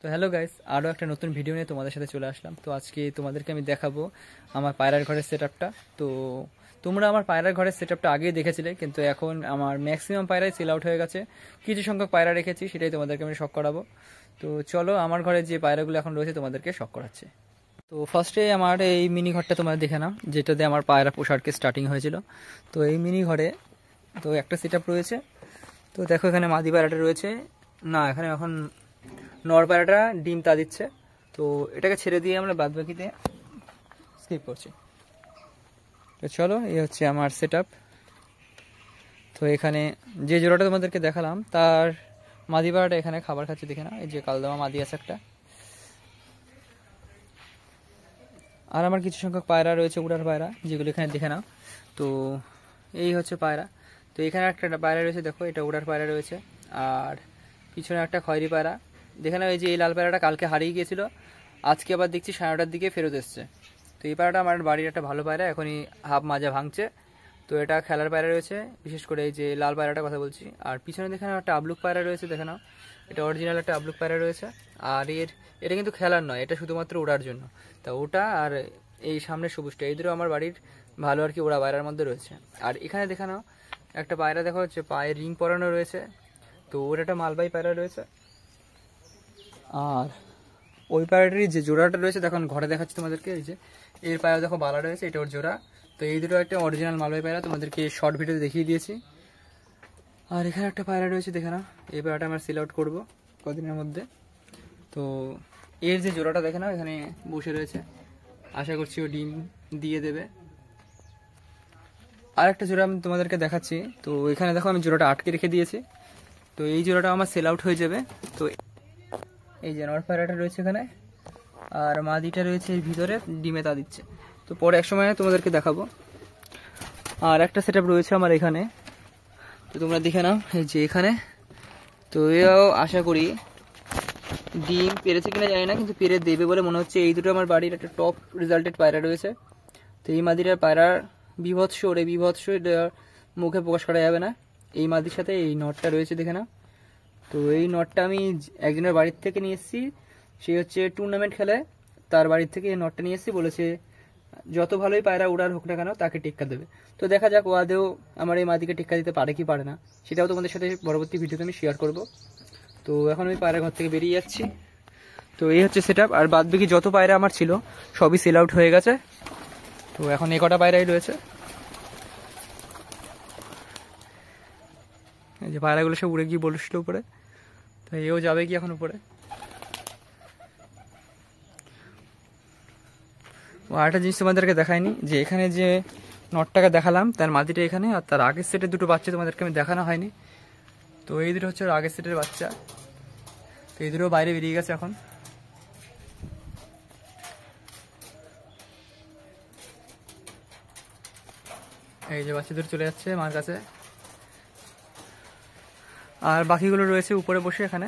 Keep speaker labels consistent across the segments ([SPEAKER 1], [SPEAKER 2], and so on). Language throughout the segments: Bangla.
[SPEAKER 1] তো হ্যালো গাইস, আরও একটা নতুন ভিডিও নিয়ে তোমাদের সাথে চলে আসলাম। তো আজকে তোমাদেরকে আমি দেখাবো আমার পায়রার ঘরের সেটআপটা। তো তোমরা আমার পায়রার ঘরের সেটআপটা আগেই দেখেছিলে, কিন্তু এখন আমার ম্যাক্সিমাম পায়রাই সেল আউট হয়ে গেছে। কিছু সংখ্যক পায়রা রেখেছি, সেটাই তোমাদেরকে আমি শখ করাবো। তো চলো, আমার ঘরে যে পায়রাগুলো এখন রয়েছে তোমাদেরকে শখ করাচ্ছে। তো ফার্স্টে আমার এই মিনি ঘরটা তোমরা দেখে নাও, যেটাতে আমার পায়রা পোষারকে স্টার্টিং হয়েছিল। তো এই মিনি ঘরে তো একটা সেটআপ রয়েছে। তো দেখো, এখানে মাদি পায়রাটা রয়েছে না, এখানে এখন নর পায়রাটা ডিম তা দিচ্ছে। তো এটাকে ছেড়ে দিয়ে আমরা বাদ বাকিতে স্কিপ করছি। তো চলো, এই হচ্ছে আমার সেটআপ। তো এখানে যে জোড়াটা তোমাদেরকে দেখালাম তার মাদি পায়রাটা এখানে খাবার খাচ্ছে, দেখে না, এই যে কালদমা মাদি আছে একটা। আর আমার কিছু সংখ্যক পায়রা রয়েছে, উড়ার পায়রা, যেগুলো এখানে দেখে নাও। তো এই হচ্ছে পায়রা। তো এখানে একটা পায়রা রয়েছে, দেখো, এটা উড়ার পায়রা রয়েছে। আর পিছনে একটা খয়েরি পায়রা দেখে নাও। এই যে এই লাল পায়রাটা কালকে হারিয়ে গিয়েছিল, আজকে আবার দেখছি 9:30টার দিকে ফেরত এসছে। তো এই পায়রাটা আমার বাড়ির একটা ভালো পায়রা, এখনই হাফ মাজা ভাঙছে। তো এটা খেলার পায়রা রয়েছে, বিশেষ করে এই যে লাল পায়রাটার কথা বলছি। আর পিছনে দেখে নাও একটা আবলুক পায়রা রয়েছে, দেখে নাও, এটা অরিজিনাল একটা আবলুক পায়রা রয়েছে। আর এটা কিন্তু খেলার নয়, এটা শুধুমাত্র ওড়ার জন্য। তা ওটা আর এই সামনে সবুজটা, এই দুটো আমার বাড়ির ভালো আর কি ওড়া পায়রার মধ্যে রয়েছে। আর এখানে দেখে নাও একটা পায়রা, দেখা হচ্ছে পায়ে রিং পরানো রয়েছে। তো ওর একটা মালবাহী পায়রা রয়েছে। আর ওই পায়রাটির যে জোড়াটা রয়েছে, দেখুন ঘরে দেখাচ্ছি তোমাদেরকে, এই যে এর পায়ে দেখো বালা রয়েছে, এটা ওর জোড়া। তো এই দুটো একটা অরিজিনাল মালবাহী পায়রা, তোমাদেরকে শর্ট ভিডিওতে দেখিয়ে দিয়েছি। আর এখানে একটা পায়রা রয়েছে, দেখে না, এই পায়রাটা আমরা সেল আউট করবো কদিনের মধ্যে। তো এর যে জোড়াটা দেখে না এখানে বসে রয়েছে, আশা করছি ও ডিম দিয়ে দেবে। আর একটা জোড়া আমি তোমাদেরকে দেখাচ্ছি। তো এখানে দেখো আমি জোড়াটা আটকে রেখে দিয়েছি। তো এই জোড়াটা আমার সেল আউট হয়ে যাবে। তো এই যে নর পায়রাটা রয়েছে এখানে, আর মাদিটা রয়েছে এর ভিতরে, ডিমে তা দিচ্ছে। তো পরে এক সময় তোমাদেরকে দেখাবো। আর একটা সেটআপ রয়েছে আমার এখানে, তো তোমরা দেখে নাও, এই যে এখানে। তো এও আশা করি ডিম পেরেছে কিনা জানি না, কিন্তু পেরে দেবে বলে মনে হচ্ছে। এই দুটো আমার বাড়ির একটা টপ রেজাল্টেড পায়রা রয়েছে। তো এই মাদিটার পায়রার বিভৎস, ওরে বিভৎস, এটা মুখে প্রকাশ করা যাবে না। এই মাদির সাথে এই নটটা রয়েছে, দেখে না। তো এই নটটা আমি একজনের বাড়ির থেকে নিয়ে এসেছি, সে হচ্ছে টুর্নামেন্ট খেলে, তার বাড়ির থেকে এই নটটা নিয়ে এসেছি। বলেছে যত ভালোই পায়রা উড়ার হোক না কেন তাকে টেক্কা দেবে। তো দেখা যাক ও আদেও আমার এই মাদিকে টেক্কা দিতে পারে কি পারে না, সেটাও তোমাদের সাথে পরবর্তী ভিডিওতে আমি শেয়ার করব। তো এখন আমি পায়রা ঘর থেকে বেরিয়ে যাচ্ছি। তো এই হচ্ছে সেটআপ। আর বাদ বাকি যত পায়রা আমার ছিল সবই সেল আউট হয়ে গেছে। তো এখন এই কটা পায়রাই রয়েছে। এই যে পায়রাগুলো সব উড়ে গিয়ে বলছিল উপরে, তো এও যাবে কি এখন উপরে। ও আরেকটা জিনিস তোমাদেরকে দেখায়নি, যে এখানে যে নটটাকে দেখালাম তার মাদিটা এখানে, আর তার আগের সেটের দুটো বাচ্চা তোমাদেরকে আমি দেখানো হয়নি। তো এই দুটো হচ্ছে ওর আগের সেটের বাচ্চা। তো এই দুটো বাইরে বেরিয়ে গেছে এখন। এই যে বাচ্চা দুটো চলে যাচ্ছে মার কাছে, আর বাকিগুলো রয়েছে উপরে বসে এখানে।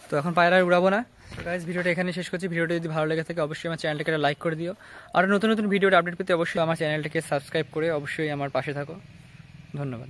[SPEAKER 1] তো এখন পায়রা উড়াবো না। গাইস, ভিডিওটা এখানে শেষ করছি। ভিডিওটা যদি ভালো লেগে থাকে অবশ্যই আমার চ্যানেলটাকে লাইক করে দিও। আর নতুন নতুন ভিডিওর আপডেট পেতে অবশ্যই আমার চ্যানেলটাকে সাবস্ক্রাইব করে অবশ্যই আমার পাশে থাকো। ধন্যবাদ।